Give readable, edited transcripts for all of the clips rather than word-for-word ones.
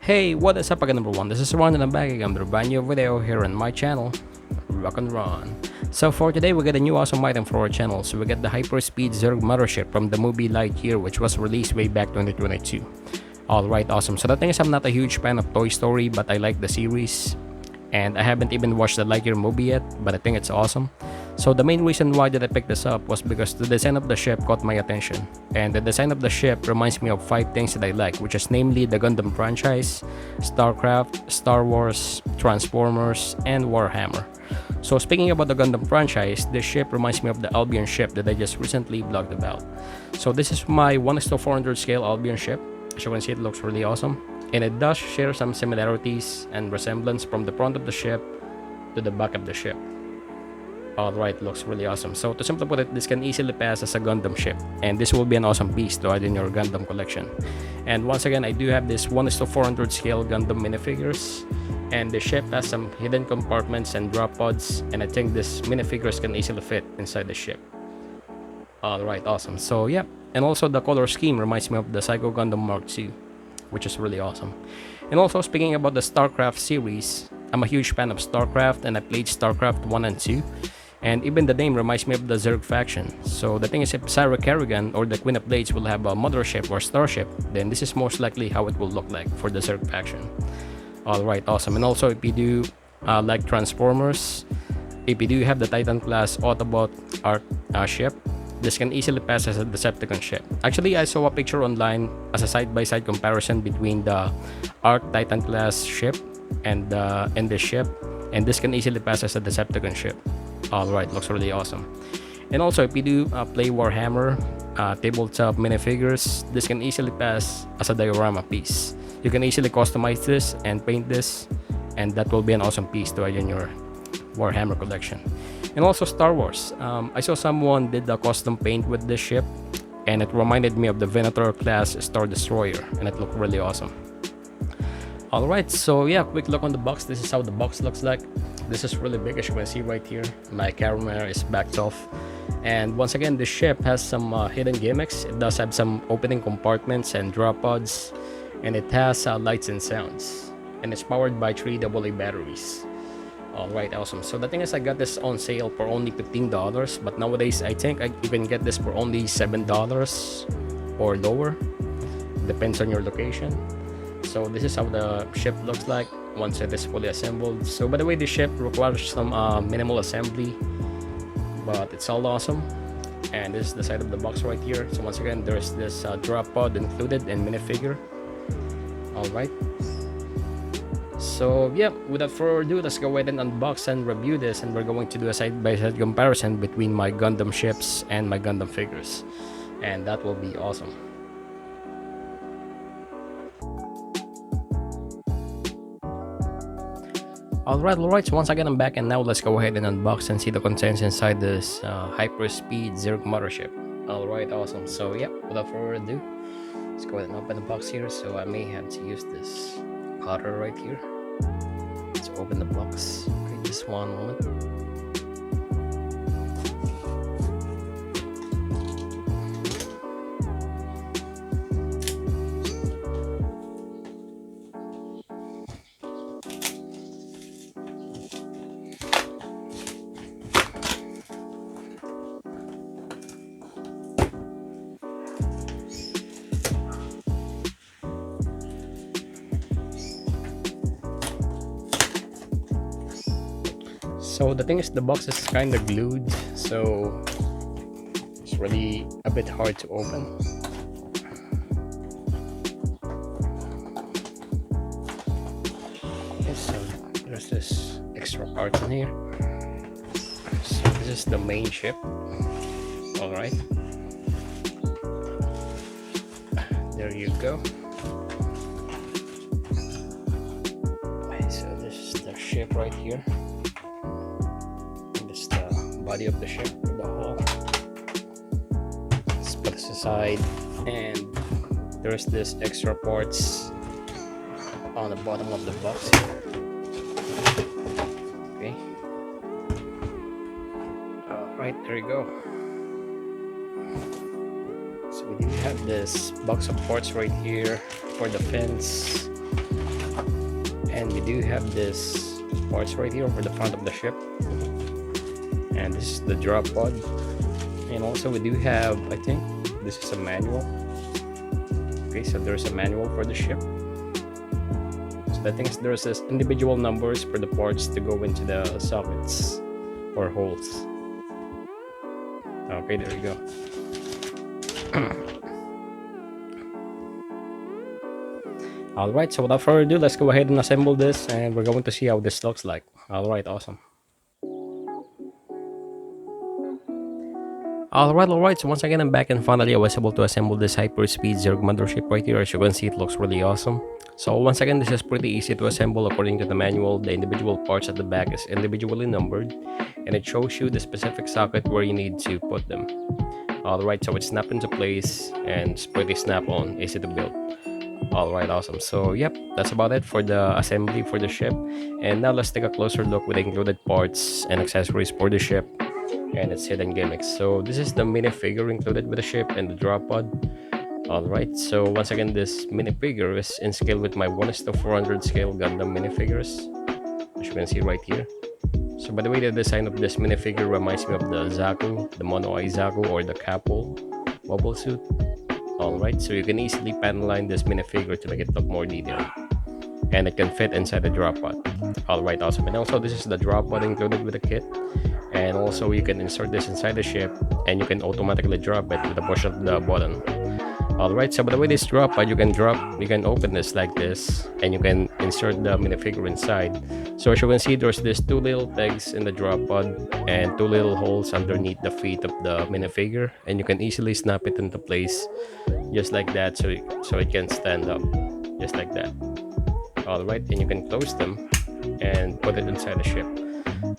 Hey, what is up again, number one? This is Ron and I'm back again with a brand new video here on my channel, Rock and Ron. So for today, we get a new awesome item for our channel. So we get the Hyperspeed Zurg Mothership from the movie Lightyear, which was released way back 2022. Alright, awesome. So the thing is, I'm not a huge fan of Toy Story, but I like the series. And I haven't even watched the Lightyear movie yet, but I think it's awesome. So the main reason why did I pick this up was because the design of the ship caught my attention. And the design of the ship reminds me of 5 things that I like, which is namely the Gundam franchise, StarCraft, Star Wars, Transformers, and Warhammer. So speaking about the Gundam franchise, this ship reminds me of the Albion ship that I just recently blogged about. So this is my 1:400 scale Albion ship. As you can see, it looks really awesome. And it does share some similarities and resemblance from the front of the ship to the back of the ship. Alright, looks really awesome. So to simply put it, this can easily pass as a Gundam ship, and this will be an awesome piece to add in your Gundam collection. And once again, I do have this 1:400 scale Gundam minifigures, and the ship has some hidden compartments and drop pods, and I think this minifigures can easily fit inside the ship. Alright, awesome. So yeah, and also the color scheme reminds me of the Psycho Gundam Mark II, which is really awesome. And also speaking about the StarCraft series, I'm a huge fan of StarCraft, and I played StarCraft 1 and 2. And even the name reminds me of the Zerg faction. So the thing is, if Sarah Kerrigan or the Queen of Blades will have a mothership or starship, then this is most likely how it will look like for the Zerg faction. Alright, awesome. And also if you do like Transformers, if you do have the Titan class Autobot Arc ship, this can easily pass as a Decepticon ship. Actually, I saw a picture online as a side-by-side comparison between the Arc Titan class ship and the ship, and this can easily pass as a Decepticon ship. Alright, looks really awesome. And also if you do play Warhammer tabletop minifigures, this can easily pass as a diorama piece. You can easily customize this and paint this, and that will be an awesome piece to add in your Warhammer collection. And also Star Wars, I saw someone did a custom paint with this ship, and it reminded me of the Venator class Star Destroyer, and it looked really awesome. Alright, so yeah, quick look on the box. This is how the box looks like. This is really big, as you can see right here. My camera is backed off. And once again, this ship has some hidden gimmicks. It does have some opening compartments and drop pods. And it has lights and sounds. And it's powered by 3 AA batteries. Alright, awesome. So the thing is, I got this on sale for only $15. But nowadays, I think you can get this for only $7 or lower. Depends on your location. So this is how the ship looks like once it is fully assembled. So by the way, the ship requires some minimal assembly, but it's all awesome. And this is the side of the box right here. So once again, there's this drop pod included and minifigure. Alright, so yeah, without further ado, let's go ahead and unbox and review this, and we're going to do a side-by-side comparison between my Gundam ships and my Gundam figures, and that will be awesome. Alright, so once again I'm back, and now let's go ahead and unbox and see the contents inside this Hyperspeed Zurg Mothership. Alright, awesome. So yeah, without further ado, let's go ahead and open the box here. So I may have to use this cutter right here to open the box. Okay, just one moment. So the thing is, the box is kind of glued, so it's really a bit hard to open. Okay, so there's this extra part in here. So this is the main ship. Alright, there you go. Okay, so this is the ship right here. Body of the ship with the hull. Let's put this aside, and there's this extra parts on the bottom of the box here. Okay. Alright, there you go. So we do have this box of parts right here for the fins, And we do have this parts right here for the front of the ship, and this is the drop pod. And also we do have, I think this is a manual. Okay, so there's a manual for the ship. So I think there's this individual numbers for the parts to go into the sockets or holes. Okay, there you go. Alright, so without further ado, let's go ahead and assemble this, and we're going to see how this looks like. Alright, awesome. Alright, so once again I'm back, and finally I was able to assemble this hyperspeed Zerg Mothership right here. As you can see, it looks really awesome. So once again, this is pretty easy to assemble according to the manual. The individual parts at the back is individually numbered, and it shows you the specific socket where you need to put them. Alright, so it's snapped into place, and it's pretty snap-on, easy to build. Alright, awesome. So yep, that's about it for the assembly for the ship. And now let's take a closer look with the included parts and accessories for the ship and its hidden gimmicks. So this is the minifigure included with the ship and the drop pod. Alright, so once again, this minifigure is in scale with my 1:400 scale Gundam minifigures, as you can see right here. So by the way, the design of this minifigure reminds me of the Zaku, the Mono Eye Zaku, or the Capol mobile suit. Alright, so you can easily panelline this minifigure to make it look more detailed, and it can fit inside the drop pod. Alright, awesome. And also this is the drop pod included with the kit, and also you can insert this inside the ship, and you can automatically drop it with a push of the button. Alright, so by the way, this drop pod, you can open this like this, and you can insert the minifigure inside. So as you can see, there's these two little pegs in the drop pod and two little holes underneath the feet of the minifigure, and you can easily snap it into place just like that, so it can stand up just like that. Alright, and you can close them and put it inside the ship.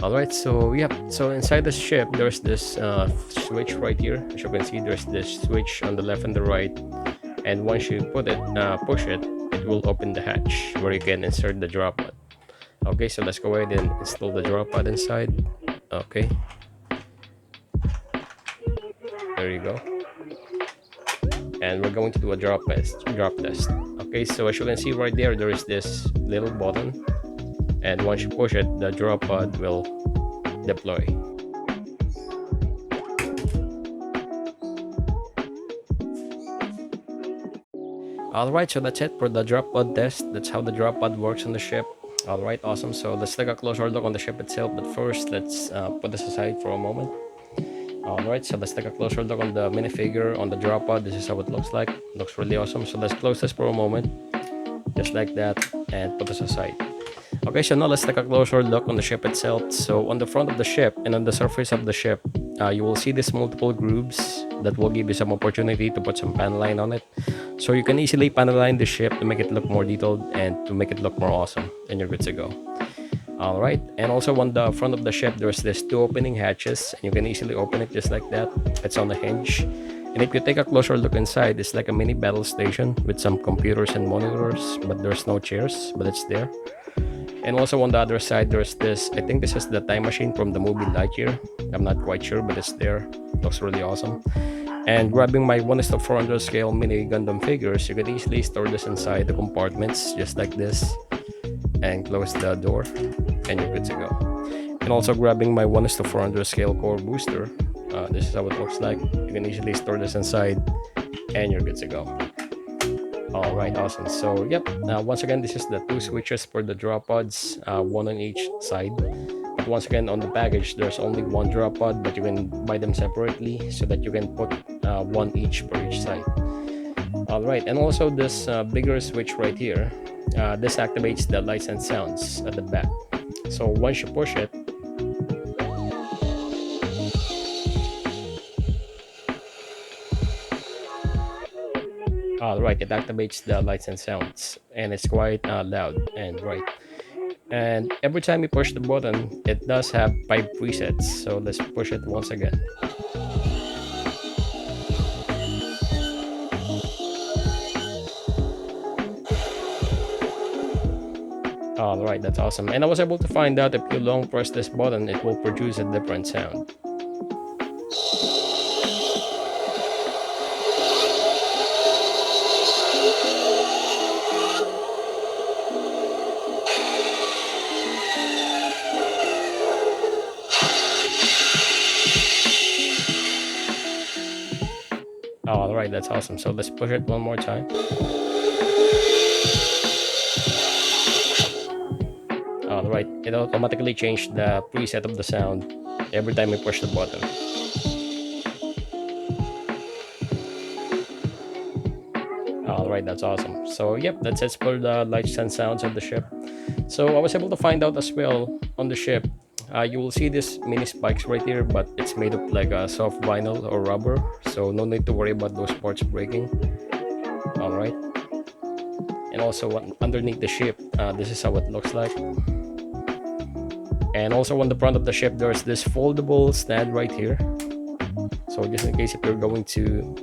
Alright, so yep, so inside the ship there's this switch right here. As you can see, there's this switch on the left and the right, and once you push it, it will open the hatch where you can insert the drop pod. Okay, so let's go ahead and install the drop pod inside. Okay, there you go. And we're going to do a drop test. Okay, so as you can see right there, there is this little button, and once you push it, the drop pod will deploy. Alright, so that's it for the drop pod test. That's how the drop pod works on the ship. Alright, awesome. So let's take a closer look on the ship itself, but first let's put this aside for a moment. Alright, so let's take a closer look on the minifigure on the drop pod. This is how it looks like. It looks really awesome. So let's close this for a moment, just like that, and put this aside. Okay, so now let's take a closer look on the ship itself. So on the front of the ship and on the surface of the ship, you will see these multiple grooves that will give you some opportunity to put some panel line on it. So you can easily panel line the ship to make it look more detailed and to make it look more awesome, and you're good to go. Alright, and also on the front of the ship, there's this two opening hatches, and you can easily open it just like that. It's on a hinge. And if you take a closer look inside, it's like a mini battle station with some computers and monitors, but there's no chairs, but it's there. And also on the other side, there's this, I think this is the time machine from the movie Lightyear. I'm not quite sure, but it's there. It looks really awesome. And grabbing my 1:400 scale mini Gundam figures, you can easily store this inside the compartments just like this, and close the door, and you're good to go. And also grabbing my 1:400 scale core booster, this is how it looks like. You can easily store this inside, and you're good to go. Alright, awesome. So yep, once again, this is the two switches for the drop pods, one on each side. But once again, on the package there's only one drop pod, but you can buy them separately so that you can put one each for each side. Alright, and also this bigger switch right here, this activates the lights and sounds at the back. So once you push it, alright, it activates the lights and sounds, and it's quite loud and bright. And every time you push the button, it does have 5 presets. So let's push it once again. Alright, that's awesome. And I was able to find out if you long press this button, it will produce a different sound. All right, that's awesome. So let's push it one more time. All right, it automatically changed the preset of the sound every time we push the button. All right, that's awesome. So yep, that's it for the lights and sounds of the ship. So I was able to find out as well on the ship. You will see this mini spikes right here, but it's made of like a soft vinyl or rubber, so no need to worry about those parts breaking. All right, and also underneath the ship, this is how it looks like. And also on the front of the ship, there's this foldable stand right here. So just in case if you're going to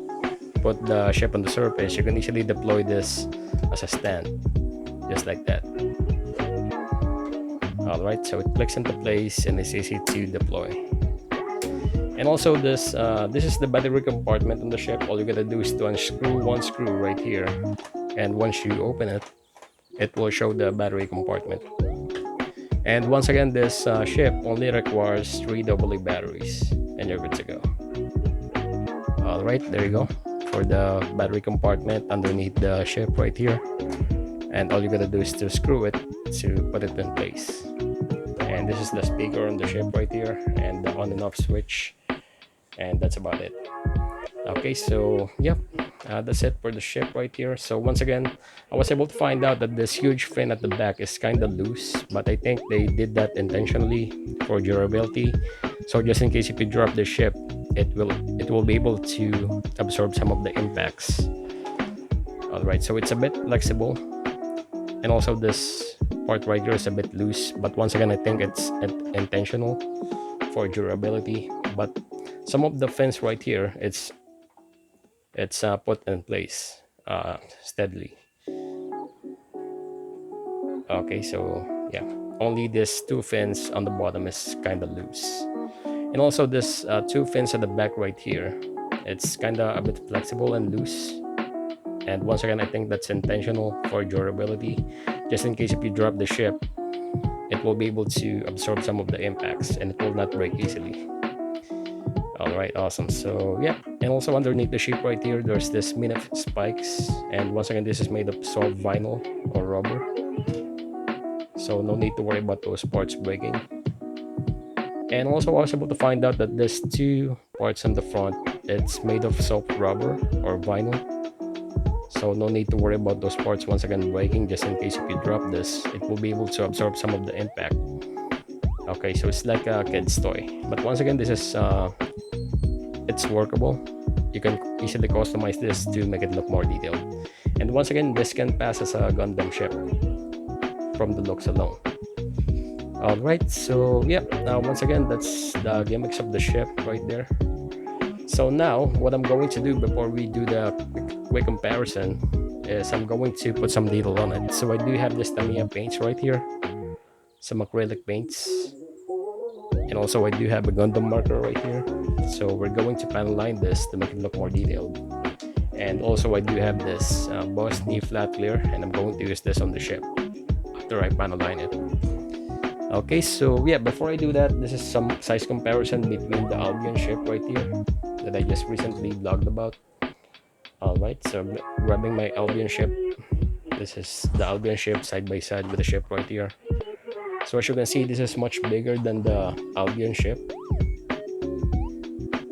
put the ship on the surface, you can easily deploy this as a stand, just like that. Alright, so it clicks into place and it's easy to deploy. And also this is the battery compartment on the ship. All you gotta do is to unscrew one screw right here, and once you open it, it will show the battery compartment. And once again, this ship only requires 3 AA batteries and you're good to go. Alright, there you go for the battery compartment underneath the ship right here. And all you gotta do is to screw it to put it in place. And this is the speaker on the ship right here, and the on and off switch, and that's about it. Okay, so yep, that's it for the ship right here. So once again, I was able to find out that this huge fin at the back is kind of loose, but I think they did that intentionally for durability. So just in case if you drop the ship, it will be able to absorb some of the impacts. All right, so it's a bit flexible, and also this part right here is a bit loose, but once again, I think it's intentional for durability. But some of the fins right here, it's put in place steadily. Okay, so yeah, only this 2 fins on the bottom is kind of loose, and also this 2 fins at the back right here, it's kind of a bit flexible and loose. And once again, I think that's intentional for durability, just in case if you drop the ship, it will be able to absorb some of the impacts and it will not break easily. All right, awesome. So yeah, and also underneath the ship right here, there's this mini spikes, and once again, this is made of soft vinyl or rubber, so no need to worry about those parts breaking. And also I was able to find out that there's 2 parts on the front, it's made of soft rubber or vinyl, so no need to worry about those parts once again breaking, just in case if you drop this, it will be able to absorb some of the impact. Okay, so it's like a kid's toy, but once again, this is it's workable. You can easily customize this to make it look more detailed. And once again, this can pass as a Gundam ship from the looks alone. Alright, so yeah, once again, that's the gimmicks of the ship right there. So now, what I'm going to do before we do the quick comparison is I'm going to put some detail on it. So I do have this Tamiya paints right here, some acrylic paints, and also I do have a Gundam marker right here. So we're going to panel line this to make it look more detailed. And also I do have this Boss knee flat clear, and I'm going to use this on the ship after I panel line it. Okay, so yeah, before I do that, this is some size comparison between the Albion ship right here that I just recently vlogged about. Alright, so grabbing my Albion ship, this is the Albion ship side by side with the ship right here. So as you can see, this is much bigger than the Albion ship.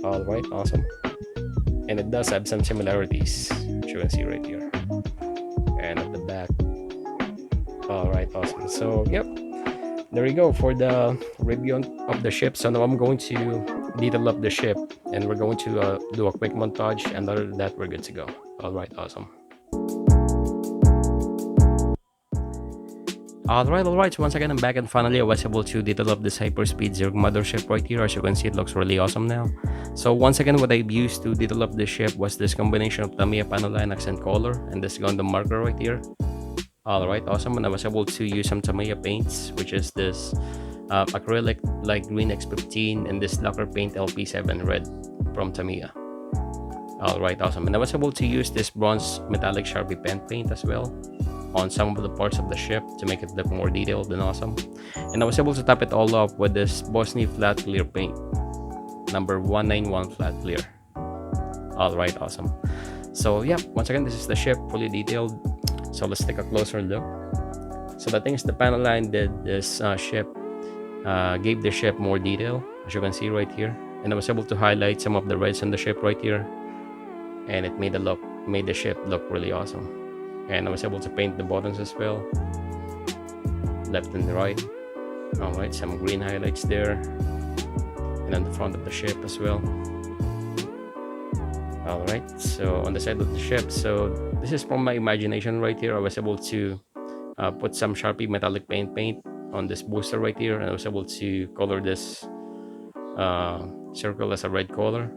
Alright, awesome. And it does have some similarities, as you can see right here. And at the back. Alright, awesome. So, yep. There you go for the review of the ship. So now I'm going to detail up the ship, and we're going to do a quick montage, and other than that, we're good to go. Alright, awesome. Alright, so once again, I'm back, and finally I was able to detail up this hyperspeed Zerg Mothership right here. As you can see, it looks really awesome now. So once again, what I've used to detail up this ship was this combination of Tamiya panel line accent color and this Gundam marker right here. Alright, awesome, and I was able to use some Tamiya paints, which is this acrylic light green X15 and this lacquer paint LP7 red from Tamiya. Alright, awesome, and I was able to use this bronze metallic Sharpie pen paint as well on some of the parts of the ship to make it look more detailed and awesome. And I was able to top it all up with this Bosnia flat clear paint, number 191 flat clear. All right, awesome. So yeah, once again, this is the ship, fully detailed. So let's take a closer look. So the thing is, the panel line did this ship, gave the ship more detail, as you can see right here. And I was able to highlight some of the reds on the ship right here, and it made the ship look really awesome. And I was able to paint the buttons as well, left and right. All right, some green highlights there, and on the front of the ship as well. All right, so on the side of the ship, so this is from my imagination right here. I was able to put some Sharpie metallic paint on this booster right here, and I was able to color this circle as a red color,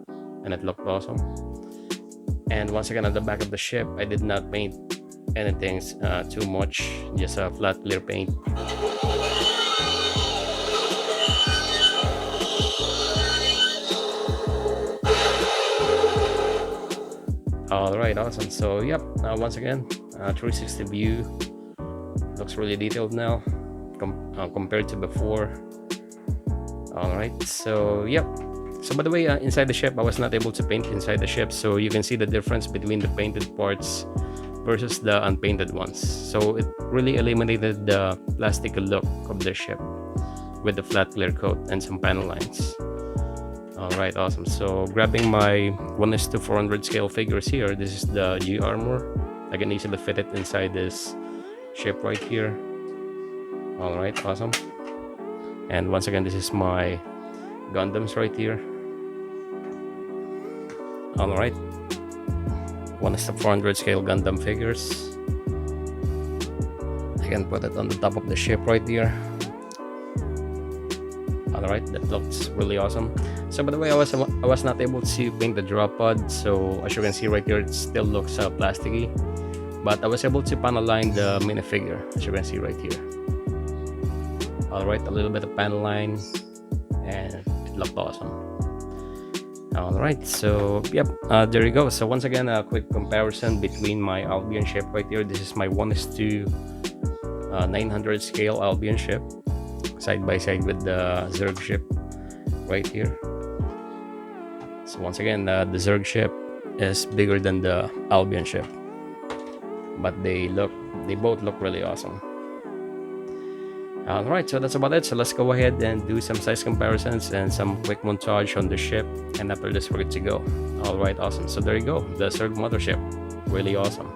and it looked awesome. And once again, on the back of the ship, I did not paint anything too much, just a flat clear paint. All right, awesome. So yep, once again, 360 view looks really detailed now compared to before. All right, so yep. So by the way, inside the ship, I was not able to paint inside the ship, so you can see the difference between the painted parts versus the unpainted ones. So it really eliminated the plastic look of the ship with the flat clear coat and some panel lines. All right, awesome. So grabbing my 1:400 scale figures here, this is the G armor. I can easily fit it inside this ship right here. All right, awesome. And once again, this is my Gundams right here. All right, 1:400 scale Gundam figures. I can put it on the top of the ship right here. All right, that looks really awesome. So by the way, I was not able to paint the drop pod, so as you can see right here, it still looks plasticky, but I was able to panel line the minifigure, as you can see right here. All right, a little bit of panel line, and it looked awesome. All right, so yep, there you go. So once again, a quick comparison between my Albion ship right here. This is my 1:900 scale Albion ship, side by side with the Zerg ship right here. So once again, the Zerg ship is bigger than the Albion ship, but they both look really awesome. All right, so that's about it. So let's go ahead and do some size comparisons and some quick montage on the ship, and after this we're good to go. All right, awesome. So there you go, the Zerg Mothership, really awesome.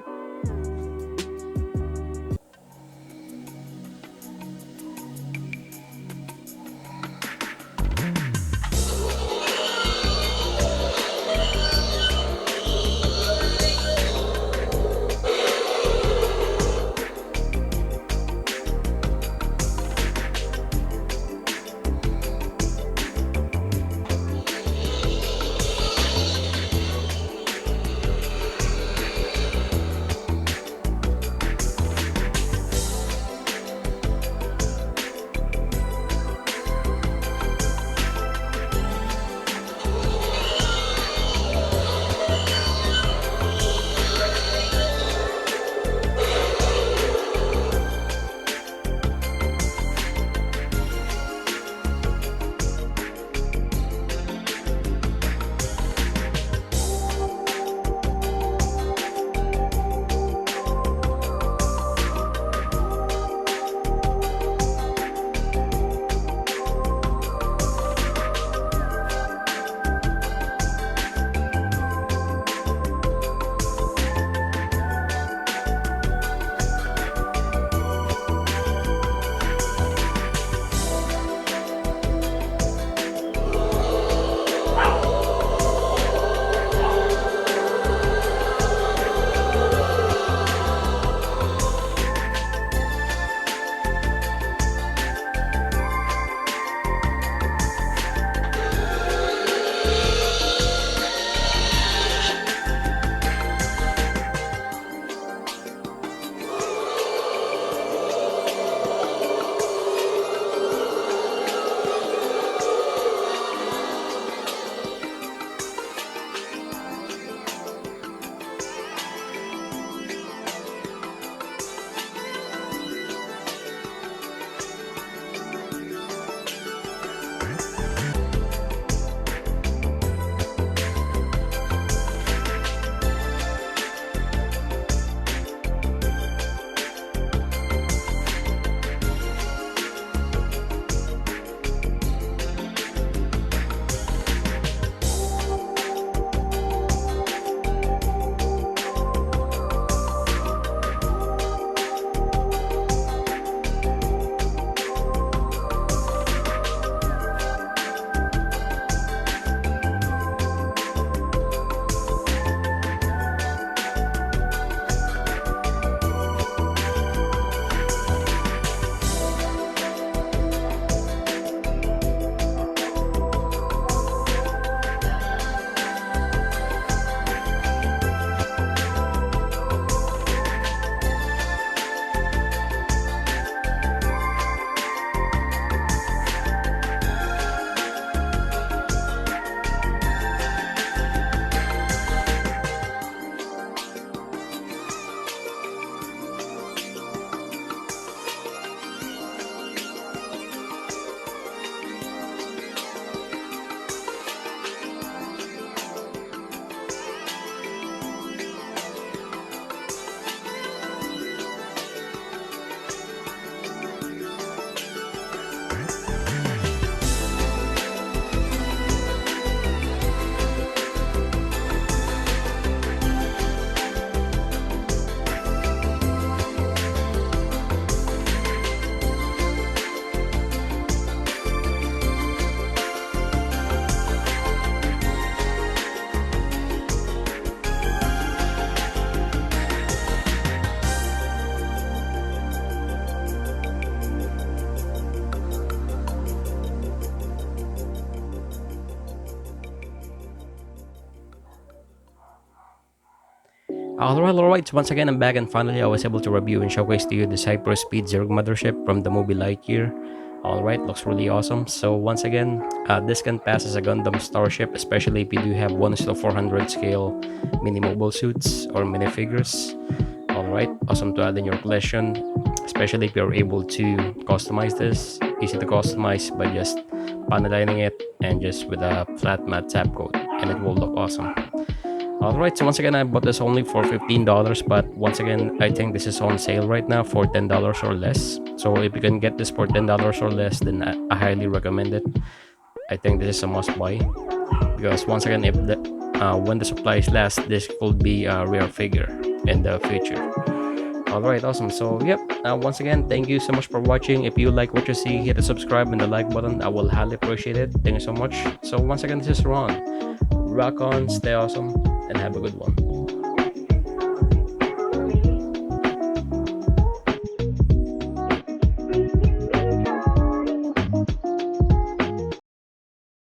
Alright, so once again I'm back, and finally I was able to review and showcase to you this hyperspeed Zerg Mothership from the movie Lightyear. Alright, looks really awesome. So once again, this can pass as a Gundam Starship, especially if you do have 1:400 scale mini mobile suits or minifigures. Alright, awesome to add in your collection, especially if you're able to customize this. Easy to customize by just panelining it and just with a flat matte tap coat, and it will look awesome. Alright, so once again, I bought this only for $15, but once again, I think this is on sale right now for $10 or less. So if you can get this for $10 or less, then I highly recommend it. I think this is a must buy, because once again, if the when the supplies last, this could be a rare figure in the future. Alright, awesome. So yep, once again, thank you so much for watching. If you like what you see, hit the subscribe and the like button. I will highly appreciate it. Thank you so much. So once again, this is Ron. Rock on, stay awesome, and have a good one.